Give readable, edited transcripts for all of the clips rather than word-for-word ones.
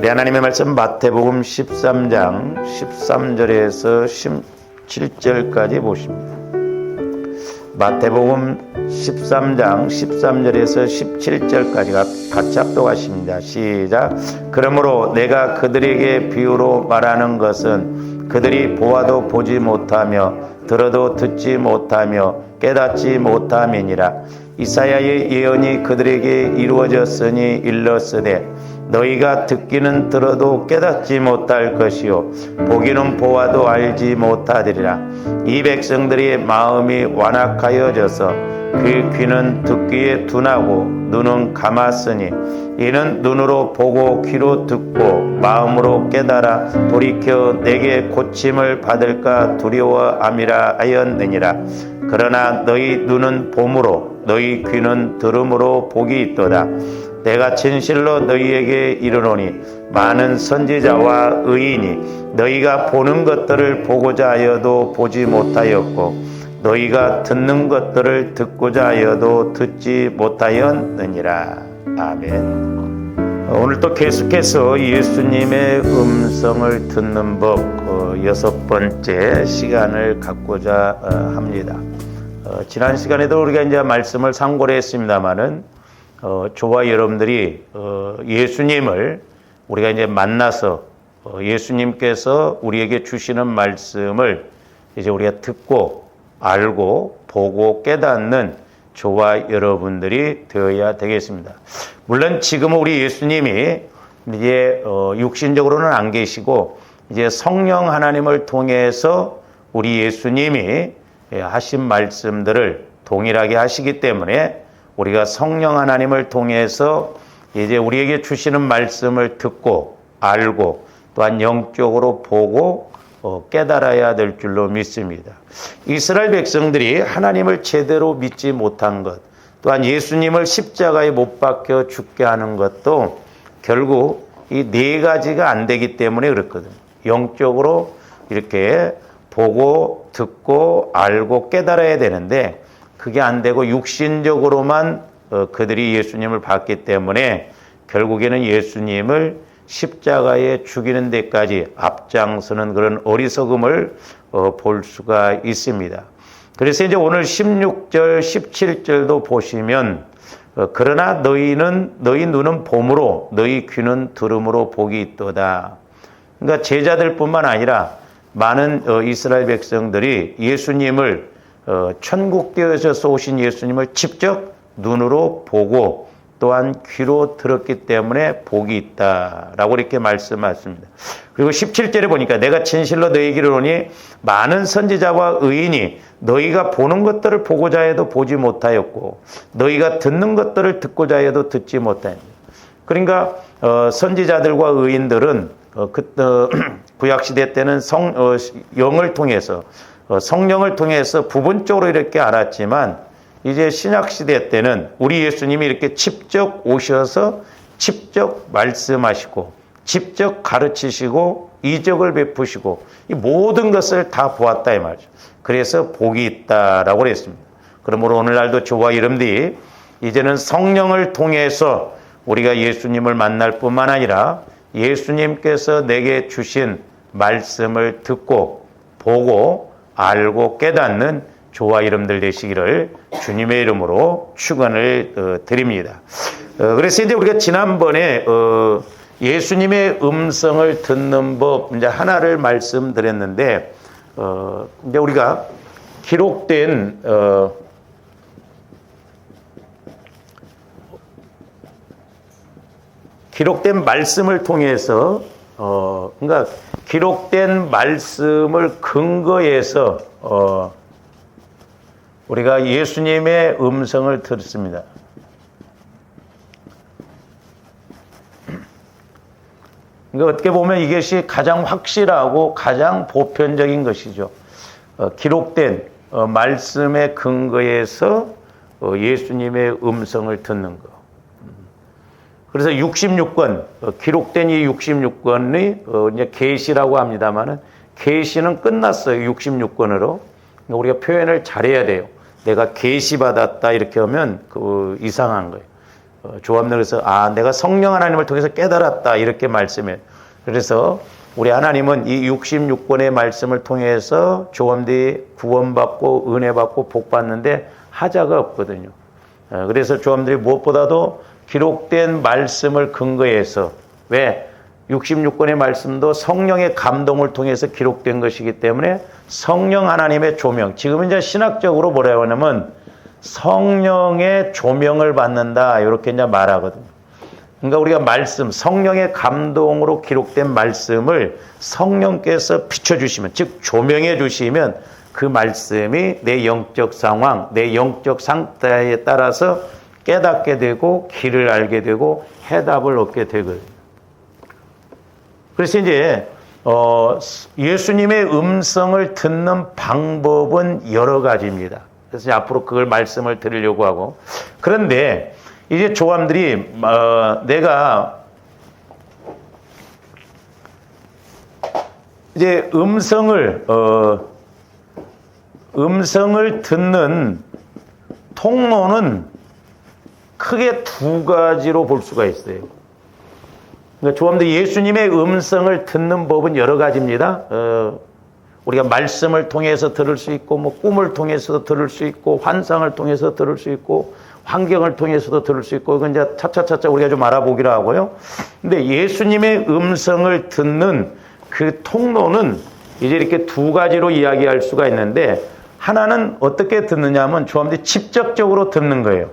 우리 하나님의 말씀 마태복음 13장 13절에서 17절까지 보십니다. 마태복음 13장 13절에서 17절까지 같이 합독하십니다. 시작. 그러므로 내가 그들에게 비유로 말하는 것은 그들이 보아도 보지 못하며 들어도 듣지 못하며 깨닫지 못함이니라. 이사야의 예언이 그들에게 이루어졌으니 일렀으되 너희가 듣기는 들어도 깨닫지 못할 것이요 보기는 보아도 알지 못하리라. 이 백성들의 마음이 완악하여져서 그 귀는 듣기에 둔하고 눈은 감았으니 이는 눈으로 보고 귀로 듣고 마음으로 깨달아 돌이켜 내게 고침을 받을까 두려워함이라 하였느니라. 그러나 너희 눈은 봄으로 너희 귀는 들음으로 복이 있도다. 내가 진실로 너희에게 이르노니 많은 선지자와 의인이 너희가 보는 것들을 보고자 하여도 보지 못하였고 너희가 듣는 것들을 듣고자 하여도 듣지 못하였느니라. 아멘. 오늘 또 계속해서 예수님의 음성을 듣는 법 6번째 시간을 갖고자 합니다. 지난 시간에도 우리가 이제 말씀을 상고를 했습니다마는 저와 여러분들이 예수님을 우리가 이제 만나서 예수님께서 우리에게 주시는 말씀을 이제 우리가 듣고 알고 보고 깨닫는 저와 여러분들이 되어야 되겠습니다. 물론 지금은 우리 예수님이 이제 육신적으로는 안 계시고 이제 성령 하나님을 통해서 우리 예수님이 하신 말씀들을 동일하게 하시기 때문에 우리가 성령 하나님을 통해서 이제 우리에게 주시는 말씀을 듣고 알고 또한 영적으로 보고 깨달아야 될 줄로 믿습니다. 이스라엘 백성들이 하나님을 제대로 믿지 못한 것, 또한 예수님을 십자가에 못 박혀 죽게 하는 것도 결국 이 네 가지가 안 되기 때문에 그렇거든요. 영적으로 이렇게 보고 듣고 알고 깨달아야 되는데 그게 안 되고 육신적으로만 그들이 예수님을 봤기 때문에 결국에는 예수님을 십자가에 죽이는 데까지 앞장서는 그런 어리석음을 볼 수가 있습니다. 그래서 이제 오늘 16절, 17절도 보시면 그러나 너희 눈은 봄으로 너희 귀는 들음으로 복이 있도다. 그러니까 제자들뿐만 아니라 많은 이스라엘 백성들이 예수님을 천국되어서 오신 예수님을 직접 눈으로 보고 또한 귀로 들었기 때문에 복이 있다라고 이렇게 말씀하십니다. 그리고 17절에 보니까 내가 진실로 너희에게 이르노니 많은 선지자와 의인이 너희가 보는 것들을 보고자 해도 보지 못하였고 너희가 듣는 것들을 듣고자 해도 듣지 못하였다. 그러니까 선지자들과 의인들은 구약시대 때는 영을 통해서 성령을 통해서 부분적으로 이렇게 알았지만 이제 신약시대 때는 우리 예수님이 이렇게 직접 오셔서 직접 말씀하시고 직접 가르치시고 이적을 베푸시고 이 모든 것을 다 보았다 이 말이죠. 그래서 복이 있다라고 그랬습니다. 그러므로 오늘날도 저와 여러분들이 이제는 성령을 통해서 우리가 예수님을 만날 뿐만 아니라 예수님께서 내게 주신 말씀을 듣고 보고 알고 깨닫는 저와 여러분들 되시기를 주님의 이름으로 축원을 드립니다. 그래서 이제 우리가 지난번에 예수님의 음성을 듣는 법 이제 하나를 말씀드렸는데 이제 우리가 기록된 말씀을 통해서 그러니까 기록된 말씀을 근거해서 우리가 예수님의 음성을 듣습니다. 그러니까 어떻게 보면 이것이 가장 확실하고 가장 보편적인 것이죠. 기록된 말씀의 근거에서 예수님의 음성을 듣는 것. 그래서 66권, 기록된 이 66권이 이제 계시라고 합니다만은 계시는 끝났어요. 66권으로. 우리가 표현을 잘해야 돼요. 내가 계시받았다 이렇게 하면 이상한 거예요. 조합들에서 내가 성령 하나님을 통해서 깨달았다 이렇게 말씀해요. 그래서 우리 하나님은 이 66권의 말씀을 통해서 조합들이 구원받고 은혜받고 복받는데 하자가 없거든요. 그래서 조합들이 무엇보다도 기록된 말씀을 근거해서, 왜? 66권의 말씀도 성령의 감동을 통해서 기록된 것이기 때문에 성령 하나님의 조명, 지금 이제 신학적으로 뭐라고 하냐면 성령의 조명을 받는다 이렇게 이제 말하거든요. 그러니까 우리가 말씀, 성령의 감동으로 기록된 말씀을 성령께서 비춰주시면, 즉 조명해 주시면 그 말씀이 내 영적 상황, 내 영적 상태에 따라서 깨닫게 되고 길을 알게 되고 해답을 얻게 되거든요. 그래서 이제 예수님의 음성을 듣는 방법은 여러 가지입니다. 그래서 앞으로 그걸 말씀을 드리려고 하고, 그런데 이제 조함들이 내가 이제 음성을 듣는 통로는 크게 두 가지로 볼 수가 있어요. 그러니까 조함들이 예수님의 음성을 듣는 법은 여러 가지입니다. 우리가 말씀을 통해서 들을 수 있고, 뭐 꿈을 통해서도 들을 수 있고, 환상을 통해서 들을 수 있고, 환경을 통해서도 들을 수 있고, 이건 이제 차차차차 우리가 좀 알아보기로 하고요. 근데 예수님의 음성을 듣는 그 통로는 이제 이렇게 두 가지로 이야기할 수가 있는데, 하나는 어떻게 듣느냐 하면 조함들이 직접적으로 듣는 거예요.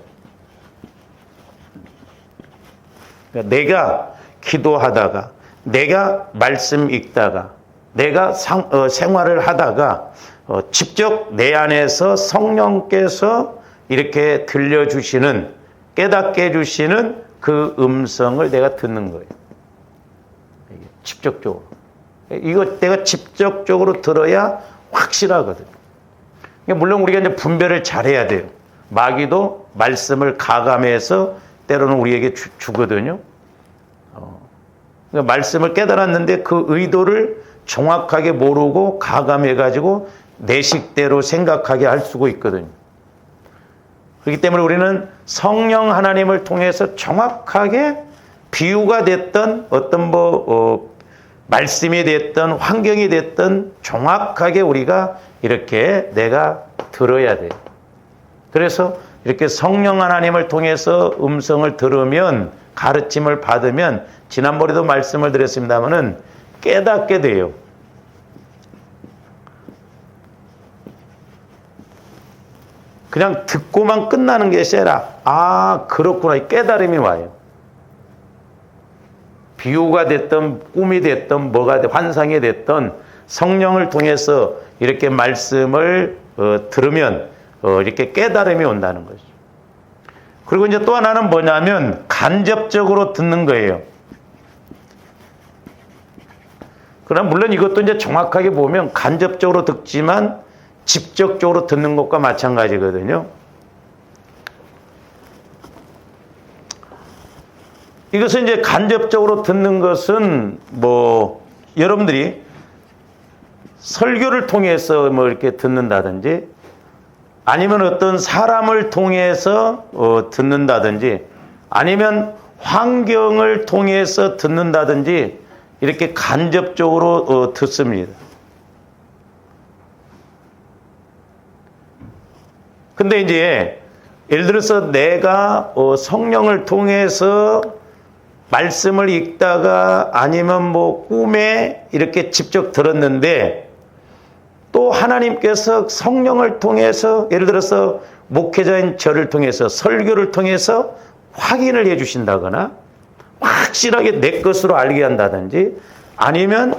그러니까 내가 기도하다가, 내가 말씀 읽다가, 내가 생활을 하다가 직접 내 안에서 성령께서 이렇게 들려주시는, 깨닫게 해주시는 그 음성을 내가 듣는 거예요. 직접적으로. 이거 내가 직접적으로 들어야 확실하거든요. 물론 우리가 이제 분별을 잘해야 돼요. 마귀도 말씀을 가감해서 때로는 우리에게 주거든요. 그러니까 말씀을 깨달았는데 그 의도를 정확하게 모르고 가감해가지고 내 식대로 생각하게 할 수가 있거든요. 그렇기 때문에 우리는 성령 하나님을 통해서 정확하게 비유가 됐던 어떤 말씀이 됐던 환경이 됐던 정확하게 우리가 이렇게 내가 들어야 돼요. 그래서 이렇게 성령 하나님을 통해서 음성을 들으면, 가르침을 받으면, 지난번에도 말씀을 드렸습니다마는 깨닫게 돼요. 그냥 듣고만 끝나는 게 아니라 그렇구나, 깨달음이 와요. 비유가 됐던 꿈이 됐던 뭐가 됐든 환상이 됐던 성령을 통해서 이렇게 말씀을 들으면 이렇게 깨달음이 온다는 거죠. 그리고 이제 또 하나는 뭐냐면 간접적으로 듣는 거예요. 그러나 물론 이것도 이제 정확하게 보면 간접적으로 듣지만 직접적으로 듣는 것과 마찬가지거든요. 이것은 이제 간접적으로 듣는 것은 여러분들이 설교를 통해서 이렇게 듣는다든지, 아니면 어떤 사람을 통해서 듣는다든지, 아니면 환경을 통해서 듣는다든지, 이렇게 간접적으로 듣습니다. 근데 이제 예를 들어서 내가 성령을 통해서 말씀을 읽다가, 아니면 꿈에 이렇게 직접 들었는데, 또 하나님께서 성령을 통해서 예를 들어서 목회자인 저를 통해서 설교를 통해서 확인을 해 주신다거나 확실하게 내 것으로 알게 한다든지, 아니면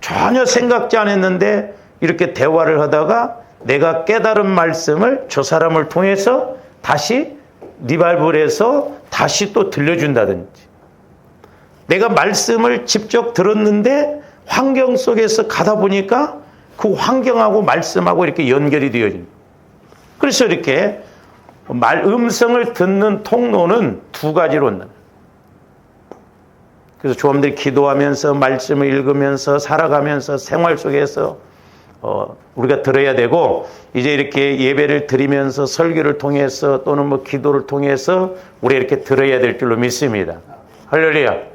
전혀 생각지 않았는데 이렇게 대화를 하다가 내가 깨달은 말씀을 저 사람을 통해서 다시 리발브해서 다시 또 들려준다든지, 내가 말씀을 직접 들었는데 환경 속에서 가다 보니까 그 환경하고 말씀하고 이렇게 연결이 되어집니다. 그래서 이렇게 음성을 듣는 통로는 두 가지로 온다. 그래서 조함들이 기도하면서 말씀을 읽으면서 살아가면서 생활 속에서 우리가 들어야 되고, 이제 이렇게 예배를 드리면서 설교를 통해서 또는 뭐 기도를 통해서 우리 이렇게 들어야 될 줄로 믿습니다. 할렐루야.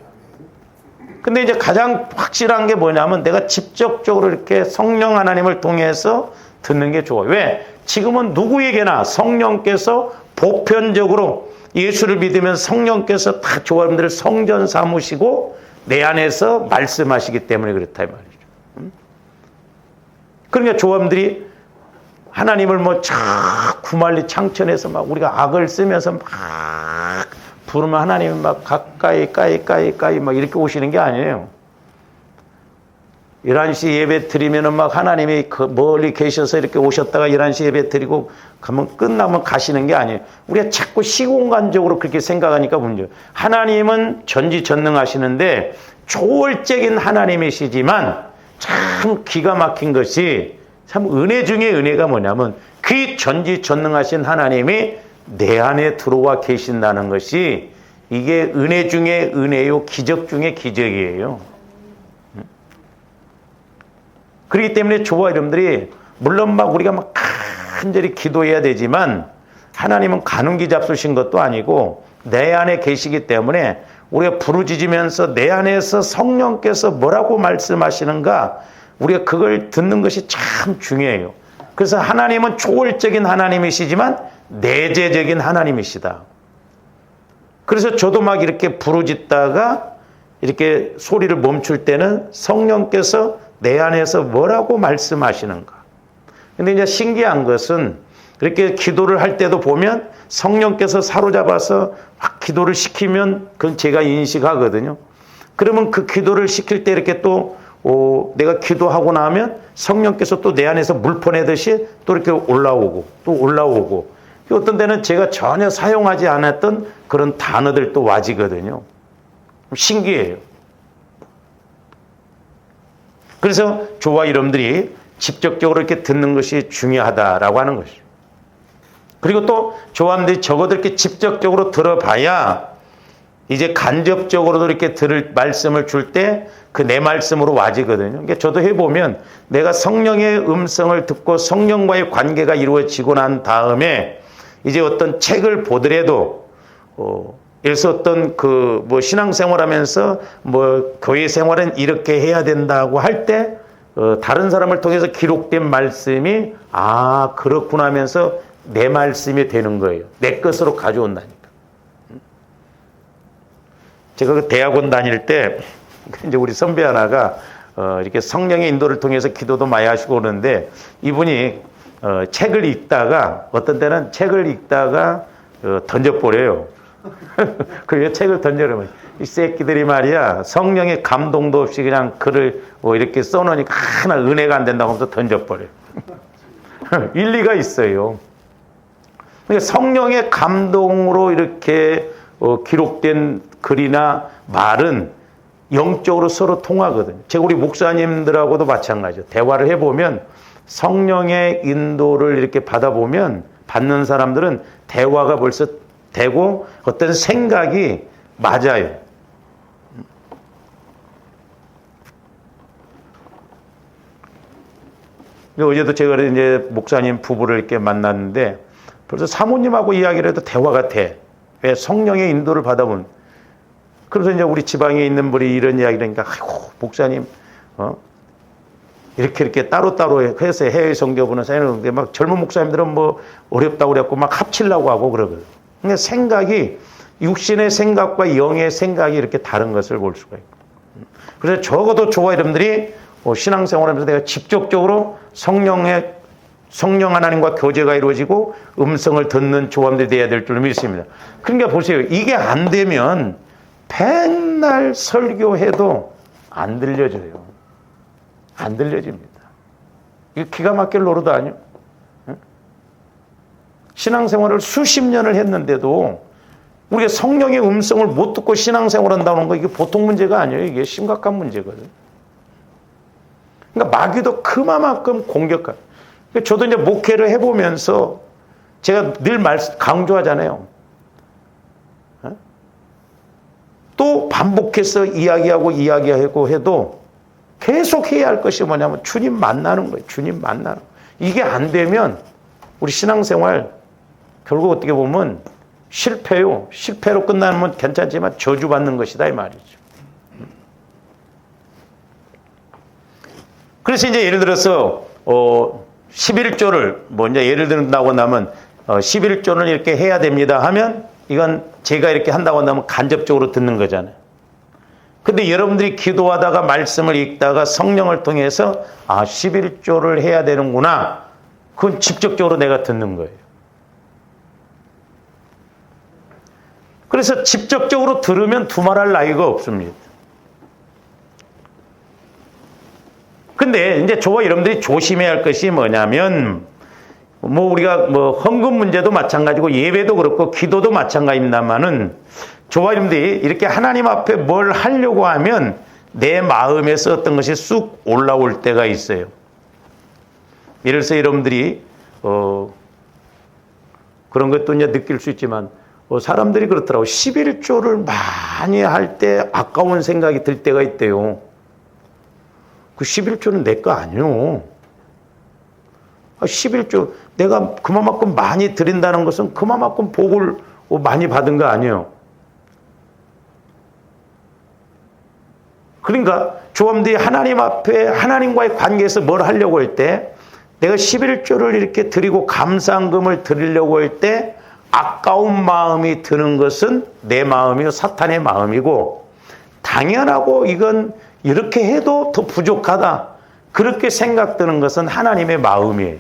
근데 이제 가장 확실한 게 뭐냐면 내가 직접적으로 이렇게 성령 하나님을 통해서 듣는 게 좋아요. 왜? 지금은 누구에게나 성령께서 보편적으로 예수를 믿으면 성령께서 다 조합들을 성전 삼으시고 내 안에서 말씀하시기 때문에 그렇다 이 말이죠. 그러니까 조합들이 하나님을 뭐 구말리 창천에서 막 우리가 악을 쓰면서 막 부르면 하나님이 막 가까이 막 이렇게 오시는 게 아니에요. 11시 예배 드리면은 막 하나님이 멀리 계셔서 이렇게 오셨다가 11시 예배 드리고 가면 끝나면 가시는 게 아니에요. 우리가 자꾸 시공간적으로 그렇게 생각하니까 문제예요. 하나님은 전지전능하시는데 초월적인 하나님이시지만 참 기가 막힌 것이 참 은혜 중에 은혜가 뭐냐면 그 전지전능하신 하나님이 내 안에 들어와 계신다는 것이 이게 은혜 중에 은혜요, 기적 중에 기적이에요. 그렇기 때문에 저와 여러분들이 물론 막 우리가 막 간절히 기도해야 되지만 하나님은 가늠기 잡수신 것도 아니고 내 안에 계시기 때문에 우리가 부르짖으면서 내 안에서 성령께서 뭐라고 말씀하시는가 우리가 그걸 듣는 것이 참 중요해요. 그래서 하나님은 초월적인 하나님이시지만 내재적인 하나님이시다. 그래서 저도 막 이렇게 부르짖다가 이렇게 소리를 멈출 때는 성령께서 내 안에서 뭐라고 말씀하시는가. 근데 이제 신기한 것은 이렇게 기도를 할 때도 보면 성령께서 사로잡아서 막 기도를 시키면 그건 제가 인식하거든요. 그러면 그 기도를 시킬 때 이렇게 또 내가 기도하고 나면 성령께서 또 내 안에서 물 퍼내듯이 또 이렇게 올라오고 또 올라오고 어떤 때는 제가 전혀 사용하지 않았던 그런 단어들도 와지거든요. 신기해요. 그래서 저와 여러분들이 직접적으로 이렇게 듣는 것이 중요하다라고 하는 것이죠. 그리고 또 저와 여러분들이 적어도 이렇게 직접적으로 들어봐야 이제 간접적으로도 이렇게 들을 말씀을 줄 때 그 내 말씀으로 와지거든요. 그러니까 저도 해보면 내가 성령의 음성을 듣고 성령과의 관계가 이루어지고 난 다음에 이제 어떤 책을 보더라도 그래서 어떤 뭐 신앙생활 하면서 뭐 교회 생활은 이렇게 해야 된다고 할 때 다른 사람을 통해서 기록된 말씀이 그렇구나 하면서 내 말씀이 되는 거예요. 내 것으로 가져온다니까. 제가 그 대학원 다닐 때 이제 우리 선배 하나가 이렇게 성령의 인도를 통해서 기도도 많이 하시고 오는데 이분이 책을 읽다가 어떤 때는 책을 읽다가 던져버려요. 그래서 책을 던져버려요. 이 새끼들이 말이야 성령의 감동도 없이 그냥 글을 이렇게 써놓으니까 하나 은혜가 안 된다고 하면서 던져버려요. 일리가 있어요. 그러니까 성령의 감동으로 이렇게 기록된 글이나 말은 영적으로 서로 통하거든요. 제가 우리 목사님들하고도 마찬가지죠. 대화를 해보면 성령의 인도를 이렇게 받아보면 받는 사람들은 대화가 벌써 되고 어떤 생각이 맞아요. 어제도 제가 이제 목사님 부부를 이렇게 만났는데 벌써 사모님하고 이야기를 해도 대화가 돼. 왜? 성령의 인도를 받아본. 그래서 이제 우리 지방에 있는 분이 이런 이야기를 하니까, 아이고, 목사님, 이렇게 따로따로 해서 해외 성교부는 사용하는데 막 젊은 목사님들은 뭐 어렵다고 그랬고 막 합치려고 하고 그러거든요. 그러니까 생각이, 육신의 생각과 영의 생각이 이렇게 다른 것을 볼 수가 있고. 그래서 적어도 저와 여러분들이 신앙생활 하면서 내가 직접적으로 성령 하나님과 교제가 이루어지고 음성을 듣는 조함들이 돼야 될 줄 믿습니다. 그러니까 보세요. 이게 안 되면 맨날 설교해도 안 들려져요. 안 들려집니다. 이게 기가 막힐 노릇 아니에요? 신앙생활을 수십 년을 했는데도 우리가 성령의 음성을 못 듣고 신앙생활 한다는 거 이게 보통 문제가 아니에요. 이게 심각한 문제거든요. 그러니까 마귀도 그만큼 공격해요. 저도 이제 목회를 해보면서 제가 늘 강조하잖아요. 또 반복해서 이야기하고 해도 계속 해야 할 것이 뭐냐면 주님 만나는 거예요. 주님 만나는 거예요. 이게 안 되면 우리 신앙생활 결국 어떻게 보면 실패요. 실패로 끝나는 건 괜찮지만 저주받는 것이다 이 말이죠. 그래서 이제 예를 들어서 11조를 뭐 이제 예를 든다고 나면 11조를 이렇게 해야 됩니다 하면 이건 제가 이렇게 한다고 한다면 간접적으로 듣는 거잖아요. 근데 여러분들이 기도하다가 말씀을 읽다가 성령을 통해서 11조를 해야 되는구나. 그건 직접적으로 내가 듣는 거예요. 그래서 직접적으로 들으면 두말할 나위가 없습니다. 근데 이제 저와 여러분들이 조심해야 할 것이 뭐냐면 뭐 우리가 뭐 헌금 문제도 마찬가지고 예배도 그렇고 기도도 마찬가지입니다만은 저와 여러분들이 이렇게 하나님 앞에 뭘 하려고 하면 내 마음에서 어떤 것이 쑥 올라올 때가 있어요. 예를 들어서 여러분들이 그런 것도 이제 느낄 수 있지만 사람들이 그렇더라고. 11조를 많이 할 때 아까운 생각이 들 때가 있대요. 그 11조는 내 거 아니요. 11조 내가 그만큼 많이 드린다는 것은 그만큼 복을 많이 받은 거 아니에요. 그러니까 조함들이 하나님 앞에 하나님과의 관계에서 뭘 하려고 할 때 내가 11조를 이렇게 드리고 감사금을 드리려고 할 때 아까운 마음이 드는 것은 내 마음이요 사탄의 마음이고 당연하고 이건 이렇게 해도 더 부족하다 그렇게 생각드는 것은 하나님의 마음이에요.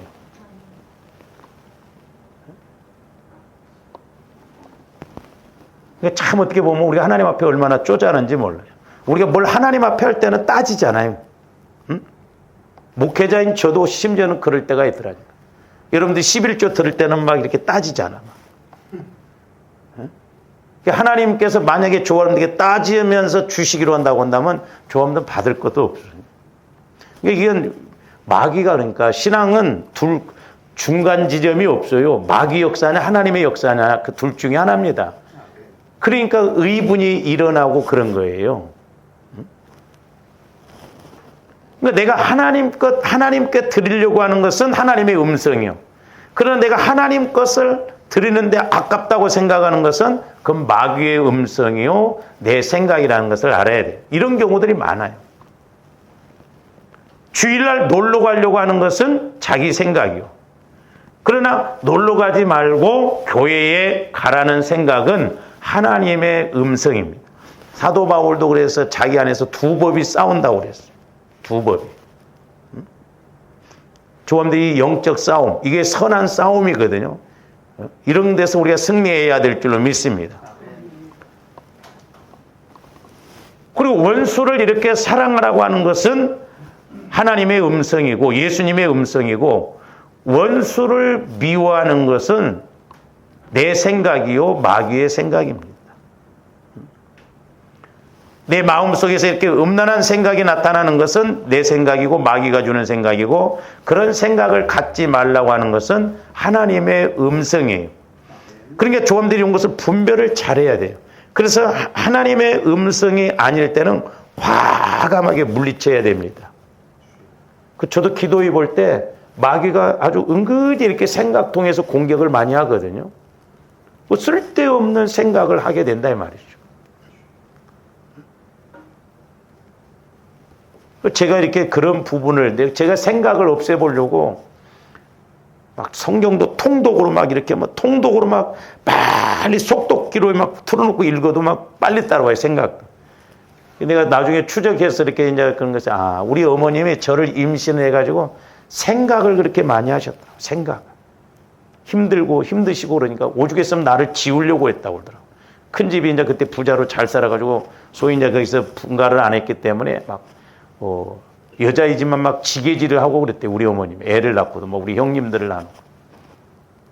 참 어떻게 보면 우리가 하나님 앞에 얼마나 쪼잔한지 몰라요. 우리가 뭘 하나님 앞에 할 때는 따지잖아요. 응? 목회자인 저도 심지어는 그럴 때가 있더라고요. 여러분들 11조 들을 때는 막 이렇게 따지잖아. 응? 하나님께서 만약에 조합원들에게 따지면서 주시기로 한다고 한다면 조합원들은 받을 것도 없어요. 이건 마귀가 그러니까 신앙은 중간 지점이 없어요. 마귀 역사냐 하나님의 역사냐 그 둘 중에 하나입니다. 그러니까 의분이 일어나고 그런 거예요. 그러니까 내가 하나님께 드리려고 하는 것은 하나님의 음성이요. 그러나 내가 하나님 것을 드리는데 아깝다고 생각하는 것은 그건 마귀의 음성이요. 내 생각이라는 것을 알아야 돼요. 이런 경우들이 많아요. 주일날 놀러 가려고 하는 것은 자기 생각이요. 그러나 놀러 가지 말고 교회에 가라는 생각은 하나님의 음성입니다. 사도 바울도 그래서 자기 안에서 두 법이 싸운다고 그랬어요. 두 법이. 조함들이 영적 싸움, 이게 선한 싸움이거든요. 이런 데서 우리가 승리해야 될 줄로 믿습니다. 그리고 원수를 이렇게 사랑하라고 하는 것은 하나님의 음성이고 예수님의 음성이고 원수를 미워하는 것은 내 생각이요 마귀의 생각입니다. 내 마음속에서 이렇게 음란한 생각이 나타나는 것은 내 생각이고 마귀가 주는 생각이고 그런 생각을 갖지 말라고 하는 것은 하나님의 음성이에요. 그러니까 조함들이 온 것을 분별을 잘해야 돼요. 그래서 하나님의 음성이 아닐 때는 과감하게 물리쳐야 됩니다. 저도 기도해 볼 때 마귀가 아주 은근히 이렇게 생각통해서 공격을 많이 하거든요. 뭐 쓸데없는 생각을 하게 된다 이 말이죠. 제가 이렇게 그런 부분을 제가 생각을 없애보려고 막 성경도 통독으로 막 이렇게 막 통독으로 막 빨리 속독기로 막 틀어놓고 읽어도 막 빨리 따라와요 생각. 내가 나중에 추적해서 이렇게 이제 그런 것이 우리 어머님이 저를 임신해가지고 생각을 그렇게 많이 하셨더라고. 생각. 힘들고 힘드시고 그러니까 오죽했으면 나를 지우려고 했다고 그러더라고. 큰 집이 이제 그때 부자로 잘 살아가지고 소위 이제 거기서 분가를 안 했기 때문에 막 여자이지만 막 지게질을 하고 그랬대 우리 어머님. 애를 낳고도 뭐 우리 형님들을 낳고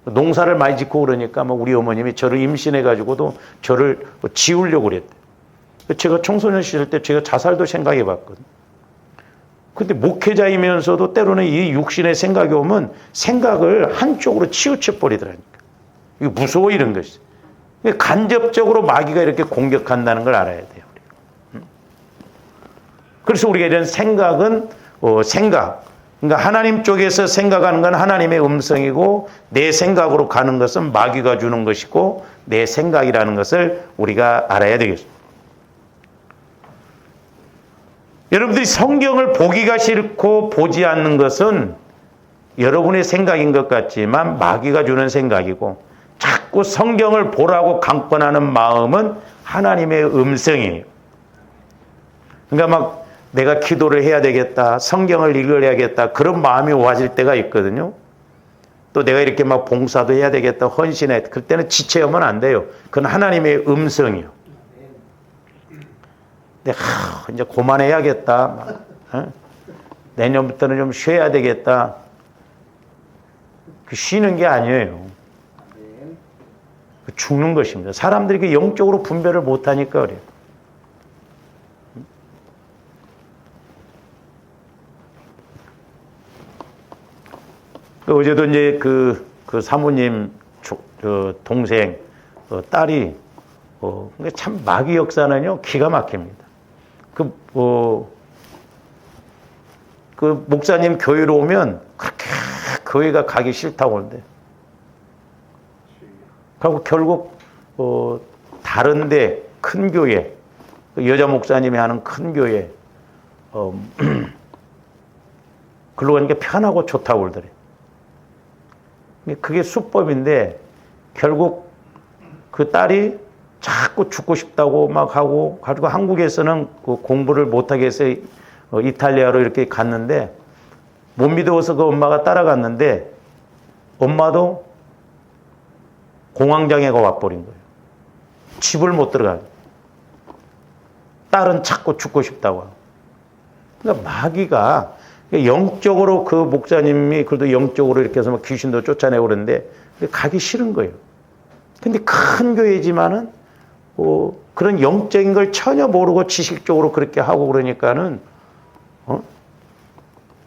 농사를 많이 짓고 그러니까 뭐 우리 어머님이 저를 임신해가지고도 저를 지우려고 그랬대. 제가 청소년 시절 때 제가 자살도 생각해 봤거든. 근데 목회자이면서도 때로는 이 육신의 생각이 오면 생각을 한쪽으로 치우쳐 버리더라니까. 이거 무서워 이런 것이. 간접적으로 마귀가 이렇게 공격한다는 걸 알아야 돼요. 그래서 우리가 이런 생각은 생각. 그러니까 하나님 쪽에서 생각하는 건 하나님의 음성이고 내 생각으로 가는 것은 마귀가 주는 것이고 내 생각이라는 것을 우리가 알아야 되겠습니다. 여러분들이 성경을 보기가 싫고 보지 않는 것은 여러분의 생각인 것 같지만 마귀가 주는 생각이고 자꾸 성경을 보라고 강권하는 마음은 하나님의 음성이에요. 그러니까 막 내가 기도를 해야 되겠다, 성경을 읽어야겠다 그런 마음이 와질 때가 있거든요. 또 내가 이렇게 막 봉사도 해야 되겠다, 헌신해. 그때는 지체하면 안 돼요. 그건 하나님의 음성이요. 내가 이제 그만해야겠다. 내년부터는 좀 쉬어야 되겠다. 그 쉬는 게 아니에요. 죽는 것입니다. 사람들이 영적으로 분별을 못하니까 그래요. 어제도 이제 그 사모님 동생 딸이 참 마귀 역사는요 기가 막힙니다. 그 목사님 교회로 오면 그렇게 교회가 가기 싫다고 하는데, 그리고 결국 다른데 큰 교회, 여자 목사님이 하는 큰 교회 글로 가니까 편하고 좋다고 그러더래. 그게 수법인데 결국 그 딸이 자꾸 죽고 싶다고 막 하고 가지고 한국에서는 그 공부를 못하게 해서 이탈리아로 이렇게 갔는데 못 믿어서 그 엄마가 따라갔는데 엄마도 공황장애가 와버린 거예요. 집을 못 들어가요. 딸은 자꾸 죽고 싶다고 하고. 그러니까 마귀가 영적으로 그 목사님이 그래도 영적으로 이렇게 해서 막 귀신도 쫓아내고 그러는데 가기 싫은 거예요. 근데 큰 교회지만은 그런 영적인 걸 전혀 모르고 지식적으로 그렇게 하고 그러니까는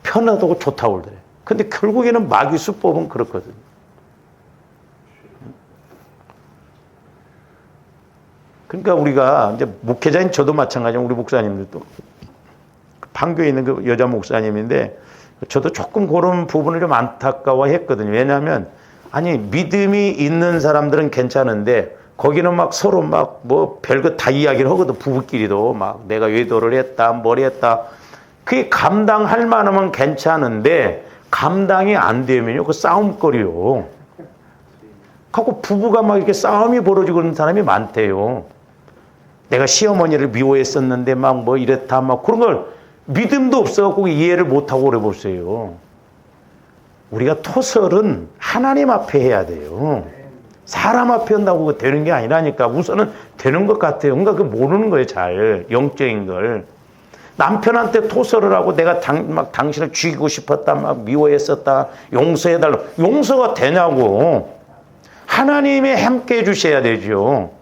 편하다고 좋다고 그러더래. 근데 결국에는 마귀 수법은 그렇거든요. 그러니까 우리가 이제 목회자인 저도 마찬가지고 우리 목사님들도 판교에 있는 그 여자 목사님인데 저도 조금 그런 부분을 좀 안타까워했거든요. 왜냐하면 아니 믿음이 있는 사람들은 괜찮은데 거기는 막 서로 막 뭐 별거 다 이야기를 하거든. 부부끼리도 막 내가 외도를 했다 뭘 했다. 그게 감당할 만하면 괜찮은데 감당이 안 되면요 그 싸움거리요. 하고 부부가 막 이렇게 싸움이 벌어지고 그런 사람이 많대요. 내가 시어머니를 미워했었는데 막 뭐 이랬다 막 그런 걸 믿음도 없어갖고 이해를 못하고 그래 보세요. 우리가 토설은 하나님 앞에 해야 돼요. 사람 앞에 한다고 되는 게 아니라니까. 우선은 되는 것 같아요. 그러니까 그 모르는 거예요, 잘. 영적인 걸. 남편한테 토설을 하고 내가 막 당신을 죽이고 싶었다, 막 미워했었다, 용서해달라. 용서가 되냐고. 하나님이 함께 해주셔야 되죠.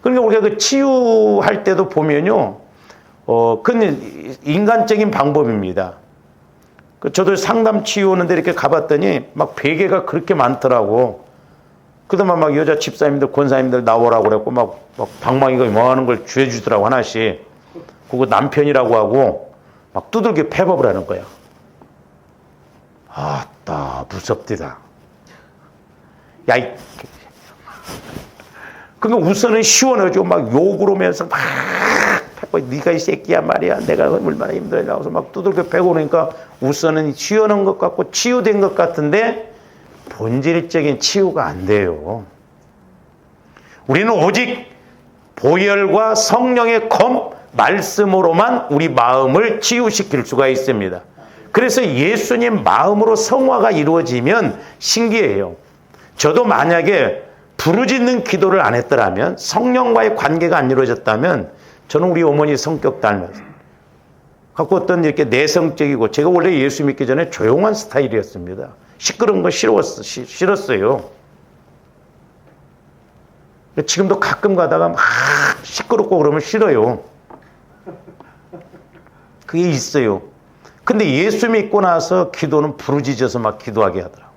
그러니까 우리가 그 치유할 때도 보면요. 그건 인간적인 방법입니다. 저도 상담 치유하는데 이렇게 가봤더니 막 베개가 그렇게 많더라고. 그동안 막 여자 집사님들, 권사님들 나오라고 그랬고 막 방망이가 뭐 하는 걸 쥐어주더라고 하나씩. 그거 남편이라고 하고 막 두들겨 패법을 하는 거야. 아따, 무섭디다. 야, 그러니까 우선은 시원하죠. 막 욕을 하면서 막 네가 이 새끼야 말이야. 내가 얼마나 힘들어 나와서 막 두들겨 패고 그러니까 우선은 시원한 것 같고 치유된 것 같은데 본질적인 치유가 안 돼요. 우리는 오직 보혈과 성령의 검 말씀으로만 우리 마음을 치유시킬 수가 있습니다. 그래서 예수님 마음으로 성화가 이루어지면 신기해요. 저도 만약에 부르짖는 기도를 안 했더라면 성령과의 관계가 안 이루어졌다면 저는 우리 어머니 성격 닮아서 갖고 어떤 이렇게 내성적이고 제가 원래 예수 믿기 전에 조용한 스타일이었습니다. 시끄러운 거 싫었어요. 지금도 가끔 가다가 막 시끄럽고 그러면 싫어요. 그게 있어요. 근데 예수 믿고 나서 기도는 부르짖어서 막 기도하게 하더라고요.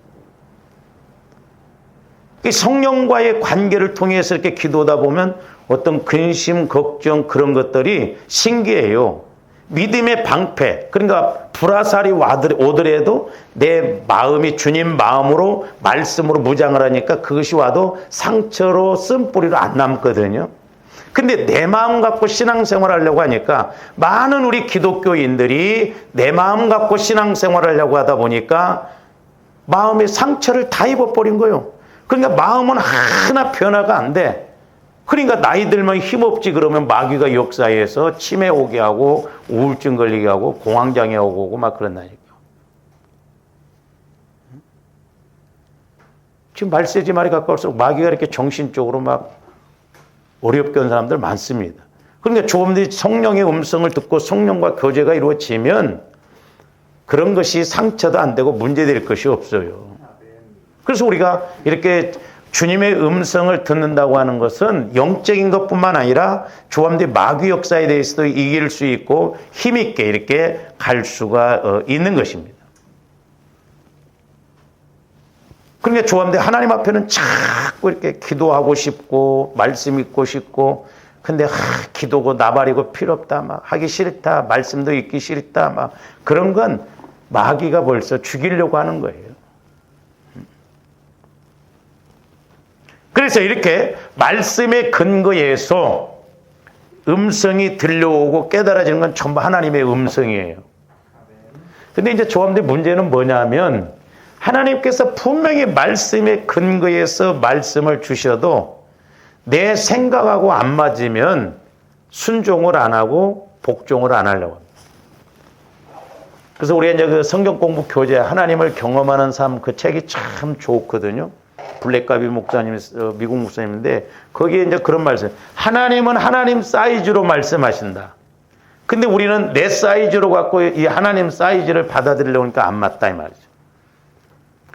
성령과의 관계를 통해서 이렇게 기도하다 보면 어떤 근심, 걱정 그런 것들이 신기해요. 믿음의 방패, 그러니까 불화살이 오더라도 내 마음이 주님 마음으로 말씀으로 무장을 하니까 그것이 와도 상처로 쓴뿌리로 안 남거든요. 근데 내 마음 갖고 신앙생활 하려고 하니까 많은 우리 기독교인들이 내 마음 갖고 신앙생활 하려고 하다 보니까 마음의 상처를 다 입어버린 거예요. 그러니까 마음은 하나 변화가 안 돼. 그러니까 나이 들면 힘없지 그러면 마귀가 역사해서 치매 오게 하고 우울증 걸리게 하고 공황장애 오고 막 그런다니까. 지금 말세지 말이 가까울수록 마귀가 이렇게 정신적으로 막 어렵게 한 사람들 많습니다. 그러니까 조금들이 성령의 음성을 듣고 성령과 교제가 이루어지면 그런 것이 상처도 안 되고 문제될 것이 없어요. 그래서 우리가 이렇게 주님의 음성을 듣는다고 하는 것은 영적인 것뿐만 아니라 조함대 마귀 역사에 대해서도 이길 수 있고 힘있게 이렇게 갈 수가 있는 것입니다. 그러니까 조함대 하나님 앞에는 자꾸 이렇게 기도하고 싶고 말씀 읽고 싶고 근데 기도고 나발이고 필요 없다 막 하기 싫다 말씀도 읽기 싫다 막 그런 건 마귀가 벌써 죽이려고 하는 거예요. 그래서 이렇게 말씀의 근거에서 음성이 들려오고 깨달아지는 건 전부 하나님의 음성이에요. 근데 이제 조함대 문제는 뭐냐면 하나님께서 분명히 말씀의 근거에서 말씀을 주셔도 내 생각하고 안 맞으면 순종을 안 하고 복종을 안 하려고 합니다. 그래서 우리가 이제 그 성경 공부 교재 하나님을 경험하는 삶 그 책이 참 좋거든요. 블랙가비 목사님, 미국 목사님인데 거기에 이제 그런 말씀. 하나님은 하나님 사이즈로 말씀하신다. 근데 우리는 내 사이즈로 갖고 이 하나님 사이즈를 받아들이려고 하니까 안 맞다 이 말이죠.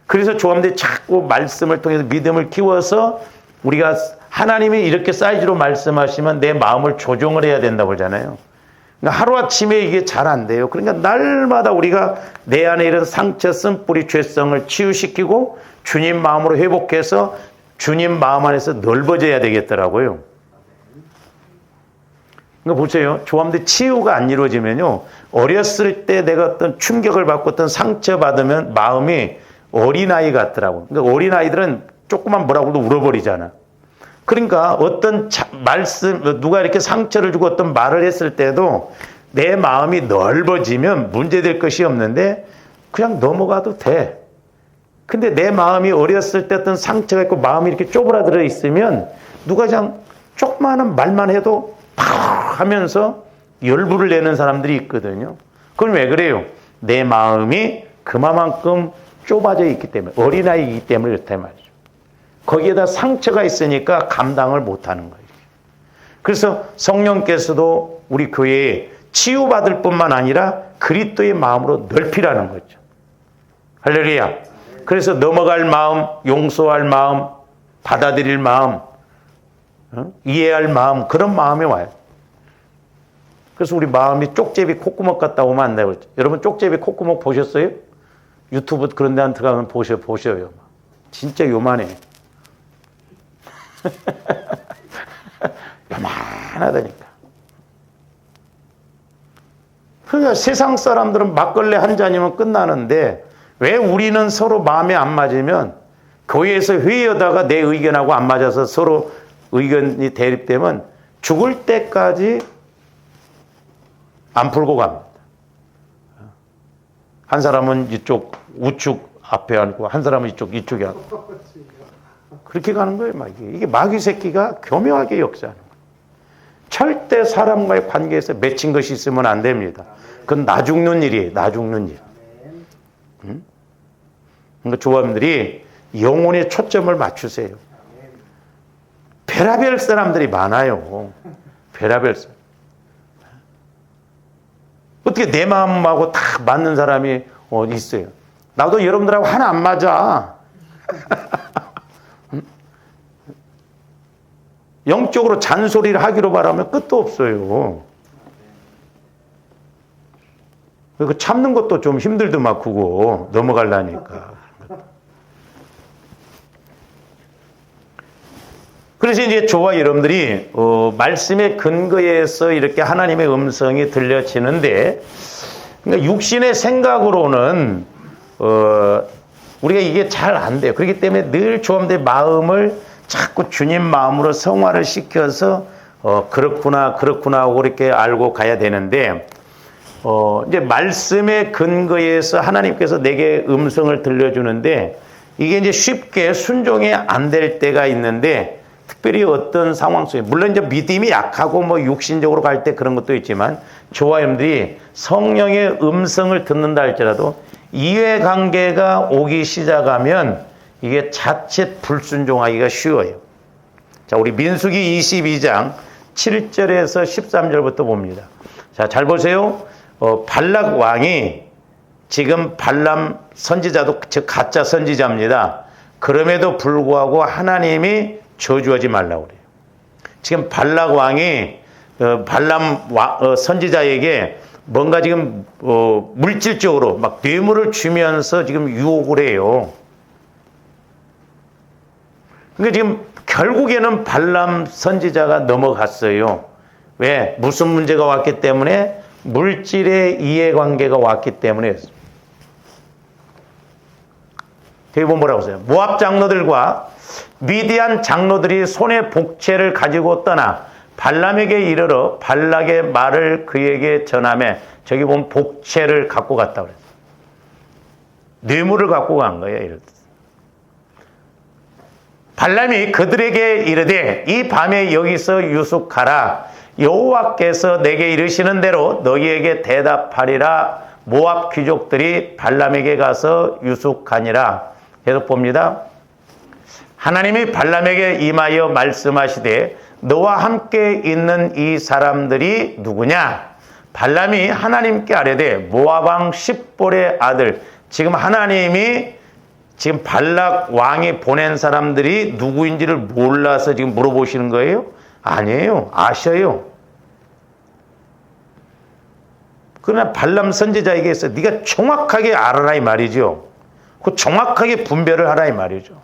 그래서 조함대 자꾸 말씀을 통해서 믿음을 키워서 우리가 하나님이 이렇게 사이즈로 말씀하시면 내 마음을 조정을 해야 된다고 그러잖아요. 그러니까 하루아침에 이게 잘 안 돼요. 그러니까 날마다 우리가 내 안에 이런 상처, 쓴뿌리, 죄성을 치유시키고 주님 마음으로 회복해서 주님 마음 안에서 넓어져야 되겠더라고요. 그러니까 보세요. 조함대 치유가 안 이루어지면요. 어렸을 때 내가 어떤 충격을 받고 어떤 상처받으면 마음이 어린아이 같더라고요. 그러니까 어린아이들은 조그만 뭐라고 해도 울어버리잖아. 그러니까 어떤 말씀, 누가 이렇게 상처를 주고 어떤 말을 했을 때도 내 마음이 넓어지면 문제될 것이 없는데 그냥 넘어가도 돼. 근데 내 마음이 어렸을 때 어떤 상처가 있고 마음이 이렇게 쪼그라들어 있으면 누가 그냥 조그마한 말만 해도 팍 하면서 열불을 내는 사람들이 있거든요. 그건 왜 그래요? 내 마음이 그만큼 좁아져 있기 때문에 어린아이이기 때문에 그렇다 말이죠. 거기에다 상처가 있으니까 감당을 못하는 거예요. 그래서 성령께서도 우리 교회에 치유받을 뿐만 아니라 그리스도의 마음으로 넓히라는 거죠. 할렐루야. 그래서 넘어갈 마음, 용서할 마음, 받아들일 마음, 이해할 마음, 그런 마음이 와요. 그래서 우리 마음이 쪽제비 콧구멍 같다 오면 안 돼요. 여러분 쪽제비 콧구멍 보셨어요? 유튜브 그런 데 들어가면 보셔요. 진짜 요만해. 요만하다니까. 그러니까 세상 사람들은 막걸리 한 잔이면 끝나는데 왜 우리는 서로 마음에 안 맞으면 교회에서 회의하다가 내 의견하고 안 맞아서 서로 의견이 대립되면 죽을 때까지 안 풀고 갑니다. 한 사람은 이쪽 우측 앞에 앉고 한 사람은 이쪽에 앉고 그렇게 가는 거예요. 이게 마귀 새끼가 교묘하게 역사하는 거예요. 절대 사람과의 관계에서 맺힌 것이 있으면 안 됩니다. 그건 나 죽는 일이에요. 나 죽는 일. 그러니까 조합원들이 영혼에 초점을 맞추세요. 별의별 사람들이 많아요. 별의별 사람. 어떻게 내 마음하고 다 맞는 사람이 있어요. 나도 여러분들하고 하나 안 맞아. 영적으로 잔소리를 하기로 바라면 끝도 없어요. 그 참는 것도 좀 힘들더만 그거 넘어가려니까. 그래서 이제 저와 여러분들이 말씀의 근거에서 이렇게 하나님의 음성이 들려지는데, 그러니까 육신의 생각으로는 우리가 이게 잘 안 돼요. 그렇기 때문에 늘 조함의 마음을 자꾸 주님 마음으로 성화를 시켜서 그렇구나 하고 이렇게 알고 가야 되는데, 이제 말씀의 근거에서 하나님께서 내게 음성을 들려주는데, 이게 이제 쉽게 순종이 안 될 때가 있는데, 특별히 어떤 상황 속에, 물론 이제 믿음이 약하고 뭐 육신적으로 갈 때 그런 것도 있지만, 저와 여러분들이 성령의 음성을 듣는다 할지라도 이해관계가 오기 시작하면 이게 자칫 불순종하기가 쉬워요. 자, 우리 민수기 22장 7절에서 13절부터 봅니다. 자, 잘 보세요. 발락 왕이 지금 발람 선지자도 즉 가짜 선지자입니다. 그럼에도 불구하고 하나님이 저주하지 말라고 그래요. 지금 발락 왕이 발람 선지자에게 뭔가 지금 물질적으로 막 뇌물을 주면서 지금 유혹을 해요. 그러니까 지금 결국에는 발람 선지자가 넘어갔어요. 왜? 무슨 문제가 왔기 때문에? 물질의 이해관계가 왔기 때문에. 여기 보면 뭐라고 써요? 모압 장로들과 미디안 장로들이 손에 복채를 가지고 떠나 발람에게 이르러 발락의 말을 그에게 전하며, 저기 보면 복채를 갖고 갔다고 그랬어요. 뇌물을 갖고 간 거예요. 이렇듯. 발람이 그들에게 이르되 이 밤에 여기서 유숙하라. 여호와께서 내게 이르시는 대로 너희에게 대답하리라. 모압 귀족들이 발람에게 가서 유숙하니라. 계속 봅니다. 하나님이 발람에게 임하여 말씀하시되 너와 함께 있는 이 사람들이 누구냐? 발람이 하나님께 아뢰되 모압 왕 십볼의 아들. 지금 하나님이 지금 발락 왕이 보낸 사람들이 누구인지를 몰라서 지금 물어보시는 거예요? 아니에요. 아셔요. 그러나 발람 선지자에게 해서 네가 정확하게 알아라 이 말이죠. 그 정확하게 분별을 하라 이 말이죠.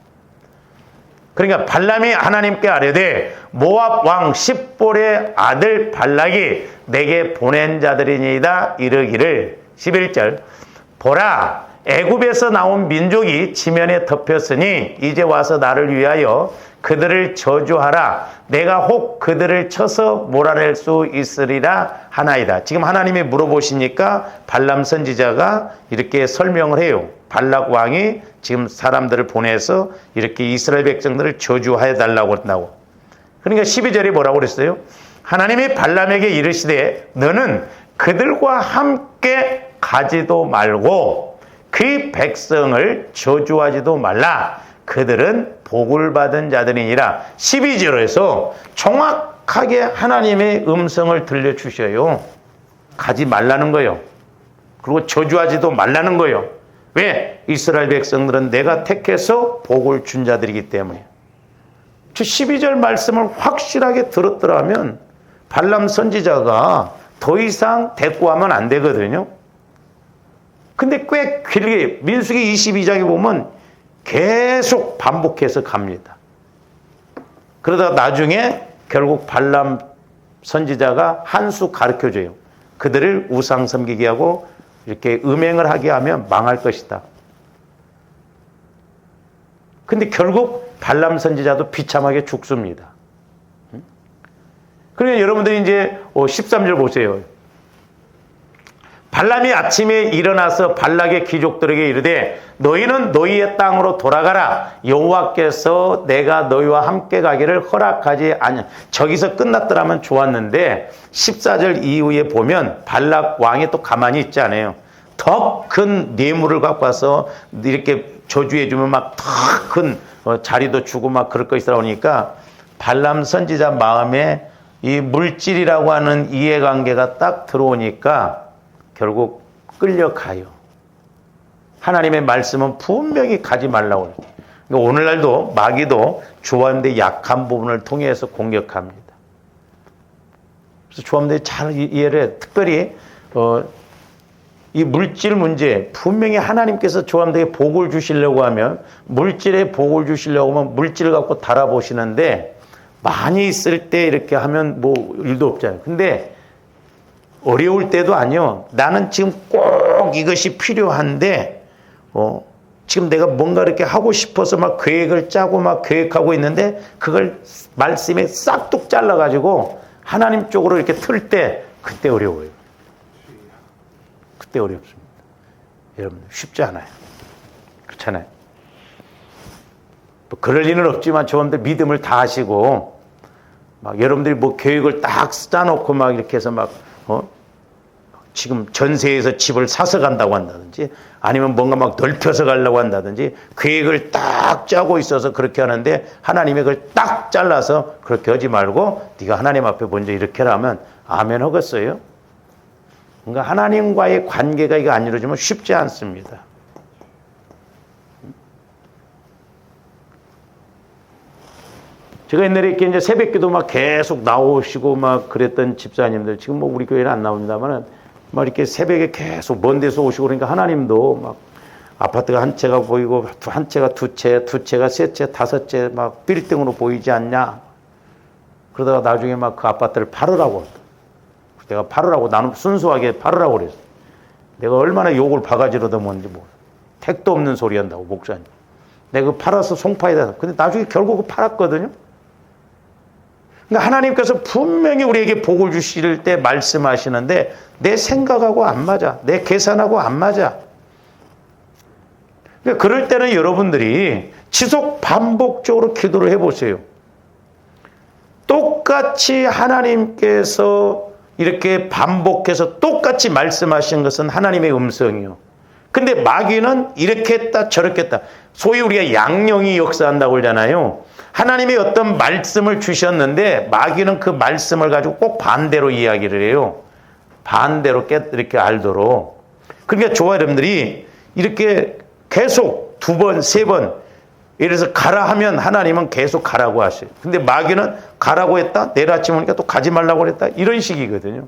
그러니까 발람이 하나님께 아뢰되 모압 왕 십볼의 아들 발락이 내게 보낸 자들이니이다 이르기를. 11절 보라 애굽에서 나온 민족이 지면에 덮였으니 이제 와서 나를 위하여 그들을 저주하라. 내가 혹 그들을 쳐서 몰아낼 수 있으리라 하나이다. 지금 하나님이 물어보시니까 발람 선지자가 이렇게 설명을 해요. 발락 왕이 지금 사람들을 보내서 이렇게 이스라엘 백성들을 저주해 달라고 한다고. 그러니까 12절이 뭐라고 그랬어요? 하나님이 발람에게 이르시되 너는 그들과 함께 가지도 말고 그 백성을 저주하지도 말라. 그들은 복을 받은 자들이니라. 12절에서 정확하게 하나님의 음성을 들려주셔요. 가지 말라는 거예요. 그리고 저주하지도 말라는 거예요. 왜? 이스라엘 백성들은 내가 택해서 복을 준 자들이기 때문에. 저 12절 말씀을 확실하게 들었더라면 발람 선지자가 더 이상 대꾸하면 안 되거든요. 근데 꽤 길게 민수기 22장에 보면 계속 반복해서 갑니다. 그러다 나중에 결국 발람 선지자가 한 수 가르쳐줘요. 그들을 우상 섬기게 하고 이렇게 음행을 하게 하면 망할 것이다. 근데 결국 발람 선지자도 비참하게 죽습니다. 그러면 여러분들이 이제 13절 보세요. 발람이 아침에 일어나서 발락의 귀족들에게 이르되 너희는 너희의 땅으로 돌아가라. 여호와께서 내가 너희와 함께 가기를 허락하지 않냐. 저기서 끝났더라면 좋았는데 14절 이후에 보면 발락 왕이 또 가만히 있지 않아요. 더 큰 뇌물을 갖고 와서 이렇게 저주해 주면 막 더 큰 자리도 주고 막 그럴 것이라고 하니까 발람 선지자 마음에 이 물질이라고 하는 이해관계가 딱 들어오니까 결국 끌려가요. 하나님의 말씀은 분명히 가지 말라고 해요. 그러니까 오늘날도 마귀도 조화인데 약한 부분을 통해서 공격합니다. 그래서 조화인들이 잘 이해를 해요. 특별히 이 물질 문제 분명히 하나님께서 조화인들에게 복을 주시려고 하면 물질에 복을 주시려고 하면 물질을 갖고 달아보시는데 많이 있을 때 이렇게 하면 뭐 일도 없잖아요. 근데 어려울 때도 아니요. 나는 지금 꼭 이것이 필요한데, 지금 내가 뭔가 이렇게 하고 싶어서 막 계획을 짜고 막 계획하고 있는데, 그걸 말씀에 싹둑 잘라가지고 하나님 쪽으로 이렇게 틀 때, 그때 어려워요. 그때 어렵습니다. 여러분, 쉽지 않아요. 그렇잖아요. 뭐 그럴 리는 없지만 저분들 믿음을 다 하시고, 막 여러분들이 뭐 계획을 딱 짜놓고 막 이렇게 해서 막, 지금 전세에서 집을 사서 간다고 한다든지 아니면 뭔가 막 넓혀서 가려고 한다든지 계획을 딱 짜고 있어서 그렇게 하는데 하나님이 그걸 딱 잘라서 그렇게 하지 말고 네가 하나님 앞에 먼저 이렇게 하면 아멘 하겠어요? 그러니까 하나님과의 관계가 이거 안 이루어지면 쉽지 않습니다. 제가 옛날에 이렇게 이제 새벽기도 막 계속 나오시고 막 그랬던 집사님들 지금 뭐 우리 교회는 안 나옵니다만은 막 이렇게 새벽에 계속 먼 데서 오시고 그러니까 하나님도 막 아파트가 한 채가 보이고 한 채가 두 채, 두 채가 세 채, 다섯 채 막 빌딩으로 보이지 않냐. 그러다가 나중에 막 그 아파트를 팔으라고. 내가 팔으라고 나는 순수하게 팔으라고 그랬어. 내가 얼마나 욕을 바가지로 넣었는지 뭐. 택도 없는 소리 한다고 목사님. 내가 그 팔아서 송파에다. 근데 나중에 결국 팔았거든요. 그러니까 하나님께서 분명히 우리에게 복을 주실 때 말씀하시는데 내 생각하고 안 맞아. 내 계산하고 안 맞아. 그러니까 그럴 때는 여러분들이 지속 반복적으로 기도를 해보세요. 똑같이 하나님께서 이렇게 반복해서 똑같이 말씀하신 것은 하나님의 음성이요. 근데 마귀는 이렇게 했다 저렇게 했다. 소위 우리가 양령이 역사한다고 그러잖아요. 하나님이 어떤 말씀을 주셨는데 마귀는 그 말씀을 가지고 꼭 반대로 이야기를 해요. 반대로 이렇게 알도록. 그러니까 저와 여러분들이 이렇게 계속 두 번, 세 번 예를 들어서 가라 하면 하나님은 계속 가라고 하셔요. 근데 마귀는 가라고 했다. 내일 아침 오니까 또 가지 말라고 그랬다. 이런 식이거든요.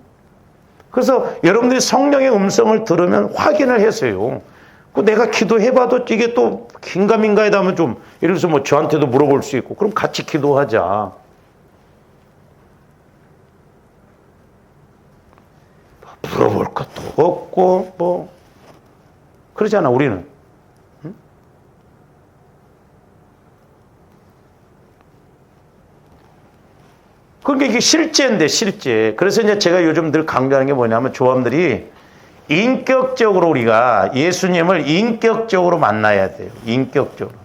그래서 여러분들이 성령의 음성을 들으면 확인을 해서요. 내가 기도해봐도 이게 또 긴가민가하다 하면 좀 예를 들어서 뭐 저한테도 물어볼 수 있고 그럼 같이 기도하자. 물어볼 것도 없고 뭐 그러잖아 우리는. 응? 그러니까 이게 실제인데 실제. 그래서 이제 제가 요즘 늘 강조하는 게 뭐냐면 조함들이 인격적으로 우리가 예수님을 인격적으로 만나야 돼요. 인격적으로.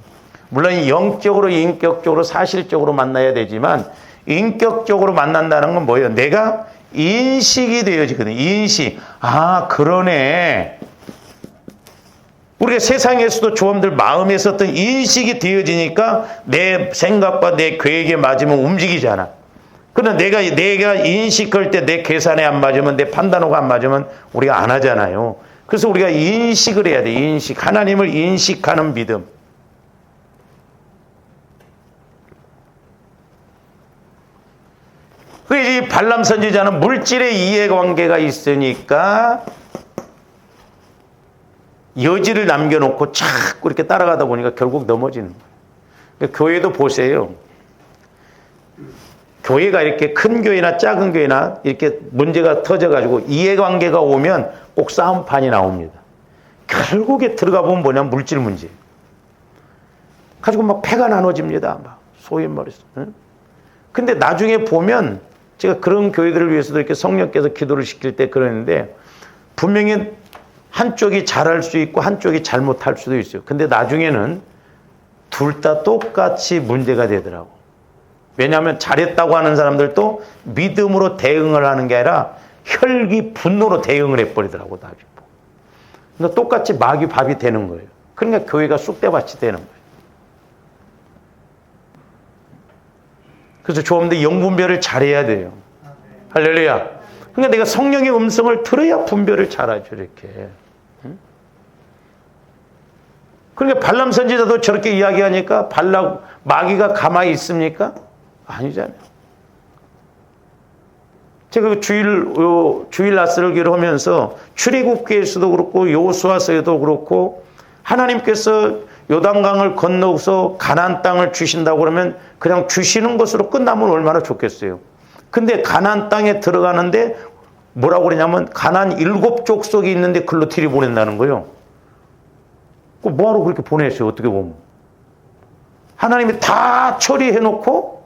물론 영적으로, 인격적으로, 사실적으로 만나야 되지만 인격적으로 만난다는 건 뭐예요? 내가 인식이 되어지거든요. 인식. 아, 그러네. 우리가 세상에서도 조함들 마음에 있었던 인식이 되어지니까 내 생각과 내 계획에 맞으면 움직이잖아. 그런데 내가 인식할 때 내 계산에 안 맞으면 내 판단하고 안 맞으면 우리가 안 하잖아요. 그래서 우리가 인식을 해야 돼. 인식. 하나님을 인식하는 믿음. 이 발람 선지자는 물질의 이해관계가 있으니까 여지를 남겨놓고 자꾸 이렇게 따라가다 보니까 결국 넘어지는 거예요. 그러니까 교회도 보세요. 교회가 이렇게 큰 교회나 작은 교회나 이렇게 문제가 터져가지고 이해관계가 오면 꼭 싸움판이 나옵니다. 결국에 들어가 보면 뭐냐면 물질 문제. 가지고 막 패가 나눠집니다. 막 소위 말해서. 근데 나중에 보면 제가 그런 교회들을 위해서도 이렇게 성령께서 기도를 시킬 때 그러는데 분명히 한쪽이 잘할 수 있고 한쪽이 잘못할 수도 있어요. 근데 나중에는 둘 다 똑같이 문제가 되더라고. 왜냐하면 잘했다고 하는 사람들도 믿음으로 대응을 하는 게 아니라 혈기, 분노로 대응을 해버리더라고. 나중에. 그러니까 똑같이 마귀 밥이 되는 거예요. 그러니까 교회가 쑥대밭이 되는 거예요. 그래서 조금더 영분별을 잘해야 돼요. 할렐루야. 그러니까 내가 성령의 음성을 들어야 분별을 잘하죠. 이렇게. 그러니까 발람 선지자도 저렇게 이야기하니까 마귀가 가만히 있습니까? 아니잖아요. 제가 주일 나스를 하면서 출애굽기에서도 그렇고 여호수아서에도 그렇고 하나님께서 요단강을 건너서 가나안 땅을 주신다고 그러면 그냥 주시는 것으로 끝나면 얼마나 좋겠어요. 근데 가나안 땅에 들어가는데 뭐라고 그러냐면 가나안 7족속이 있는데 글로 들이보낸다는 거예요. 뭐하러 그렇게 보냈어요, 어떻게 보면. 하나님이 다 처리해놓고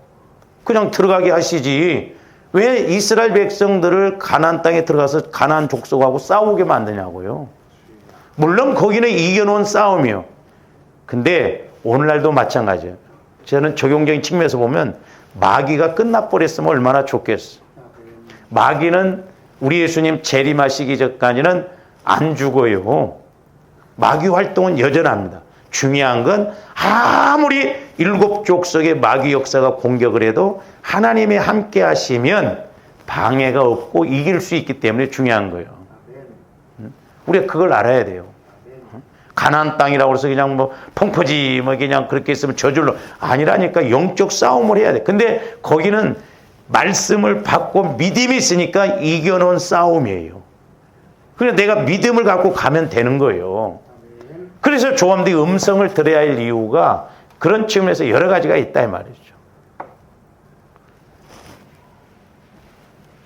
그냥 들어가게 하시지 왜 이스라엘 백성들을 가나안 땅에 들어가서 가나안 족속하고 싸우게 만드냐고요. 물론 거기는 이겨놓은 싸움이요. 근데 오늘날도 마찬가지예요. 저는 적용적인 측면에서 보면 마귀가 끝나버렸으면 얼마나 좋겠어. 마귀는 우리 예수님 재림하시기 전까지는 안 죽어요. 마귀 활동은 여전합니다. 중요한 건 아무리 7족속의 마귀 역사가 공격을 해도 하나님이 함께 하시면 방해가 없고 이길 수 있기 때문에 중요한 거예요. 우리가 그걸 알아야 돼요. 가나안 땅이라고 해서 그냥 뭐 펑퍼지 뭐 그냥 그렇게 있으면 저절로 아니라니까 영적 싸움을 해야 돼. 근데 거기는 말씀을 받고 믿음이 있으니까 이겨놓은 싸움이에요. 그래서 내가 믿음을 갖고 가면 되는 거예요. 그래서 조함들이 음성을 들어야 할 이유가 그런 측면에서 여러 가지가 있다 이 말이죠.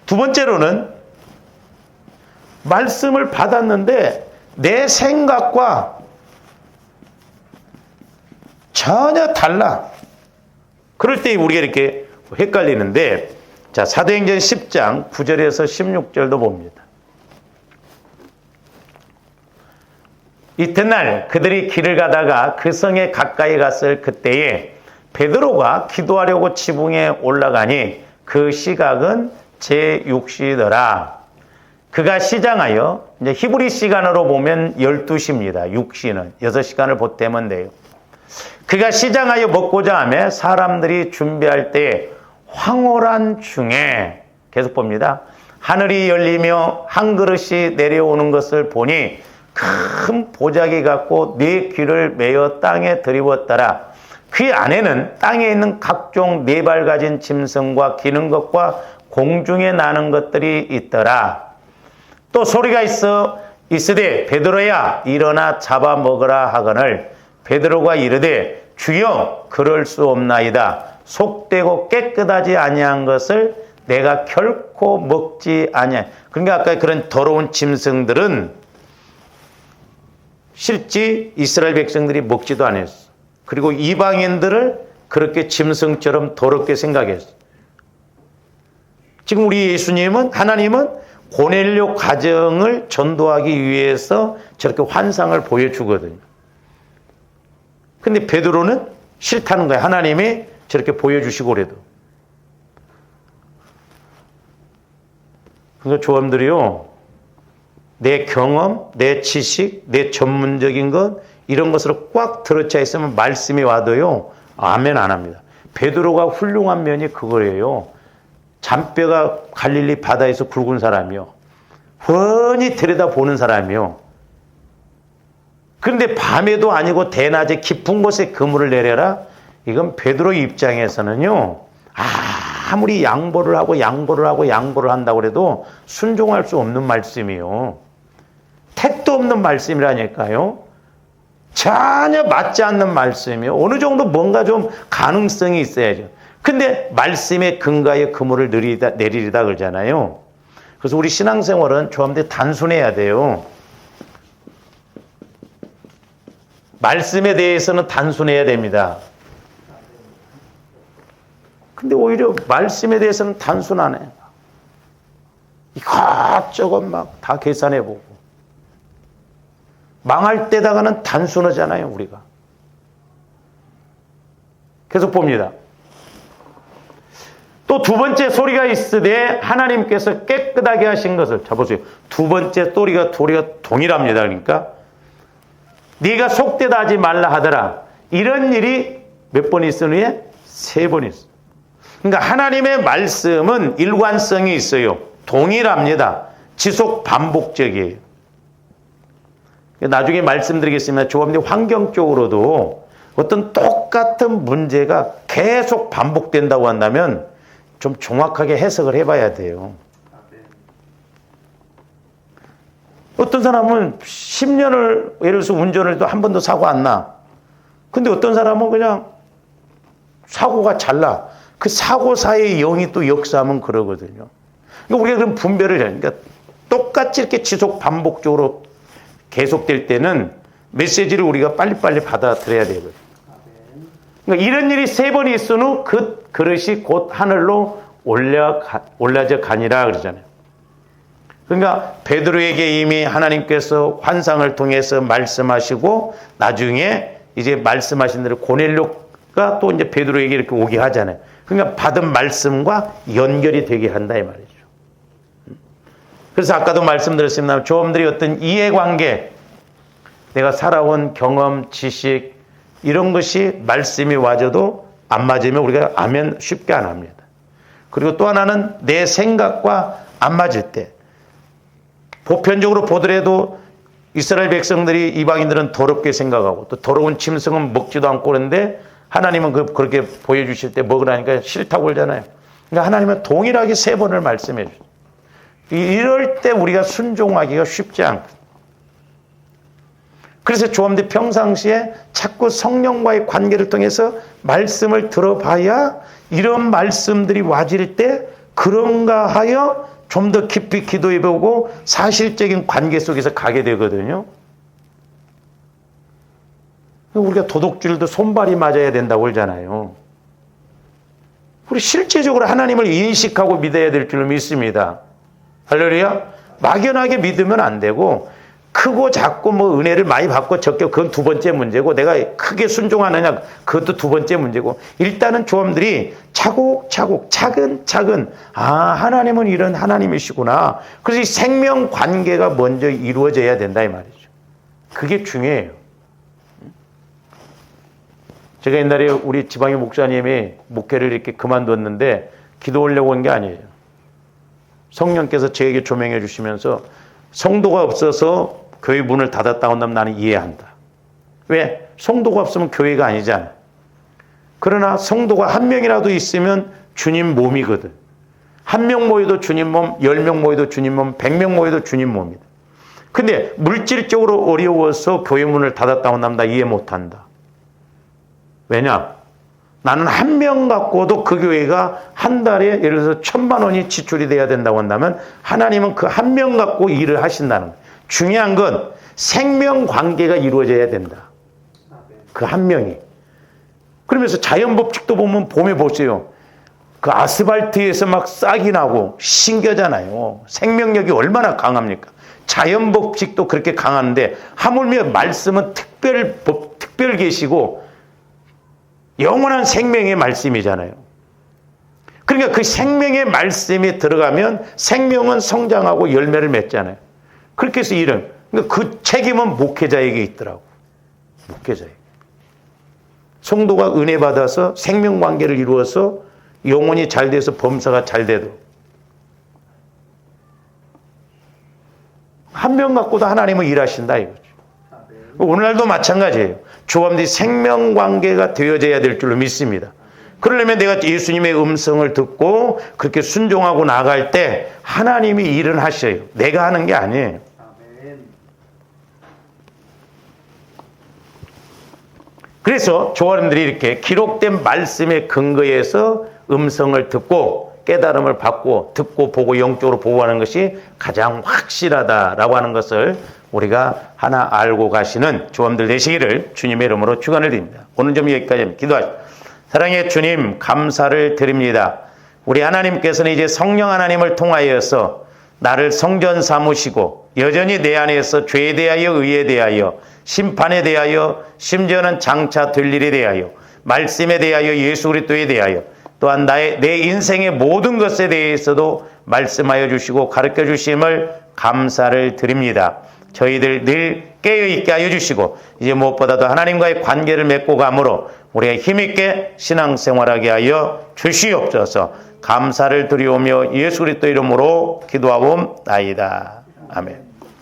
두 번째로는 말씀을 받았는데 내 생각과 전혀 달라. 그럴 때 우리가 이렇게 헷갈리는데 자, 사도행전 10장 9절에서 16절도 봅니다. 이튿날 그들이 길을 가다가 그 성에 가까이 갔을 그때에 베드로가 기도하려고 지붕에 올라가니 그 시각은 제6시더라. 그가 시장하여 이제 히브리 시간으로 보면 12시입니다. 6시는 6시간을 보태면 돼요. 그가 시장하여 먹고자 하며 사람들이 준비할 때 황홀한 중에 계속 봅니다. 하늘이 열리며 한 그릇이 내려오는 것을 보니 큰 보자기 같고 네 귀를 메어 땅에 들이웠더라. 그 안에는 땅에 있는 각종 네 발 가진 짐승과 기는 것과 공중에 나는 것들이 있더라. 또 소리가 있으되 베드로야 일어나 잡아 먹으라 하거늘 베드로가 이르되 주여 그럴 수 없나이다. 속되고 깨끗하지 아니한 것을 내가 결코 먹지 아니하. 그러니까 아까 그런 더러운 짐승들은 실제 이스라엘 백성들이 먹지도 않았어. 그리고 이방인들을 그렇게 짐승처럼 더럽게 생각했어. 지금 우리 예수님은 하나님은 고넬료 가정을 전도하기 위해서 저렇게 환상을 보여주거든요. 근데 베드로는 싫다는 거예요. 하나님이 저렇게 보여주시고 그래도. 그러니까 조함들이요. 내 경험, 내 지식, 내 전문적인 것 이런 것으로 꽉 들어차 있으면 말씀이 와도요. 아멘 안 합니다. 베드로가 훌륭한 면이 그거예요. 잔뼈가 갈릴리 바다에서 굵은 사람이요. 훤히 들여다보는 사람이요. 그런데 밤에도 아니고 대낮에 깊은 곳에 그물을 내려라. 이건 베드로 입장에서는요. 아무리 양보를 하고 한다고 해도 순종할 수 없는 말씀이요. 택도 없는 말씀이라니까요. 전혀 맞지 않는 말씀이요. 어느 정도 뭔가 좀 가능성이 있어야죠. 근데 말씀의 근거에 그물을 내리리다 그러잖아요. 그래서 우리 신앙생활은 조함들 단순해야 돼요. 말씀에 대해서는 단순해야 됩니다. 근데 오히려 말씀에 대해서는 단순하네. 이것저것 막 다 계산해보고. 망할 때다가는 단순하잖아요, 우리가. 계속 봅니다. 또 두 번째 소리가 있으되 하나님께서 깨끗하게 하신 것을 자 보세요. 두 번째 소리가 동일합니다. 그러니까 네가 속되다 하지 말라 하더라. 이런 일이 몇 번 있으니? 3번 있어. 그러니까 하나님의 말씀은 일관성이 있어요. 동일합니다. 지속 반복적이에요. 나중에 말씀드리겠습니다. 조합님 환경적으로도 어떤 똑같은 문제가 계속 반복된다고 한다면 좀 정확하게 해석을 해봐야 돼요. 어떤 사람은 10년을 예를 들어서 운전을 해도 한 번도 사고 안 나. 근데 어떤 사람은 그냥 사고가 잘나. 그 사고 사이의 영이 또 역사하면 그러거든요. 그러니까 우리가 그런 분별을 해야 그러니까 똑같이 이렇게 지속 반복적으로 계속될 때는 메시지를 우리가 빨리빨리 받아들여야 되거든요. 그러니까 이런 일이 3번 있은 후 그 그릇이 곧 하늘로 올라져 가니라 그러잖아요. 그러니까 베드로에게 이미 하나님께서 환상을 통해서 말씀하시고 나중에 이제 말씀하신 대로 고넬료가 또 이제 베드로에게 이렇게 오게 하잖아요. 그러니까 받은 말씀과 연결이 되게 한다 이 말이죠. 그래서 아까도 말씀드렸습니다. 조험들이 어떤 이해관계, 내가 살아온 경험, 지식 이런 것이 말씀이 와줘도 안 맞으면 우리가 아멘 쉽게 안 합니다. 그리고 또 하나는 내 생각과 안 맞을 때 보편적으로 보더라도 이스라엘 백성들이 이방인들은 더럽게 생각하고 또 더러운 짐승은 먹지도 않고 그런데 하나님은 그렇게 보여주실 때 먹으라니까 싫다고 그러잖아요. 그러니까 하나님은 동일하게 3번을 말씀해 주죠. 이럴 때 우리가 순종하기가 쉽지 않거든요. 그래서 조험들 평상시에 자꾸 성령과의 관계를 통해서 말씀을 들어봐야 이런 말씀들이 와질 때 그런가 하여 좀 더 깊이 기도해보고 사실적인 관계 속에서 가게 되거든요. 우리가 도둑질도 손발이 맞아야 된다고 그러잖아요. 우리 실제적으로 하나님을 인식하고 믿어야 될 줄로 믿습니다. 할렐루야. 막연하게 믿으면 안 되고 크고 작고 뭐 은혜를 많이 받고 적게 그건 2번째 문제고 내가 크게 순종하느냐 그것도 2번째 문제고 일단은 조험들이 차곡차곡 차근차근 하나님은 이런 하나님이시구나. 그래서 이 생명 관계가 먼저 이루어져야 된다 이 말이죠. 그게 중요해요. 제가 옛날에 우리 지방의 목사님이 목회를 이렇게 그만뒀는데 기도 오려고 온 게 아니에요. 성령께서 저에게 조명해 주시면서 성도가 없어서 교회 문을 닫았다 온다면 나는 이해한다. 왜? 성도가 없으면 교회가 아니잖아. 그러나 성도가 1명이라도 있으면 주님 몸이거든. 1명 모여도 주님 몸, 10명 모여도 주님 몸, 100명 모여도 주님 몸이다. 근데 물질적으로 어려워서 교회 문을 닫았다 온다면 나 이해 못한다. 왜냐? 나는 1명 갖고도 그 교회가 한 달에 예를 들어서 1,000만 원이 지출이 돼야 된다고 한다면 하나님은 그 1명 갖고 일을 하신다는 거예요. 중요한 건 생명 관계가 이루어져야 된다. 그 1명이. 그러면서 자연법칙도 보면 봄에 보세요. 그 아스팔트에서 막 싹이 나고 신겨잖아요. 생명력이 얼마나 강합니까? 자연법칙도 그렇게 강한데 하물며 말씀은 특별 계시고 영원한 생명의 말씀이잖아요. 그러니까 그 생명의 말씀이 들어가면 생명은 성장하고 열매를 맺잖아요. 그렇게 해서 그러니까 그 책임은 목회자에게 있더라고. 목회자에게. 성도가 은혜 받아서 생명 관계를 이루어서 영혼이 잘 돼서 범사가 잘 되도록. 1명 갖고도 하나님은 일하신다 이거죠. 오늘날도 마찬가지예요. 조합들이 생명 관계가 되어져야 될 줄로 믿습니다. 그러려면 내가 예수님의 음성을 듣고 그렇게 순종하고 나갈 때 하나님이 일은 하셔요. 내가 하는 게 아니에요. 그래서 조합들이 이렇게 기록된 말씀에 근거해서 음성을 듣고 깨달음을 받고 듣고 보고 영적으로 보고하는 것이 가장 확실하다라고 하는 것을 우리가 하나 알고 가시는 조험들 되시기를 주님의 이름으로 축원을 드립니다. 오늘 좀 여기까지 기도하십시오. 사랑의 주님 감사를 드립니다. 우리 하나님께서는 이제 성령 하나님을 통하여서 나를 성전 삼으시고 여전히 내 안에서 죄에 대하여 의에 대하여 심판에 대하여 심지어는 장차 될 일에 대하여 말씀에 대하여 예수 그리스도에 대하여 또한 내 인생의 모든 것에 대해서도 말씀하여 주시고 가르쳐 주심을 감사를 드립니다. 저희들 늘 깨어있게 하여 주시고 이제 무엇보다도 하나님과의 관계를 맺고 감으로 우리가 힘있게 신앙생활하게 하여 주시옵소서. 감사를 드리오며 예수 그리스도 이름으로 기도하옵나이다. 아멘.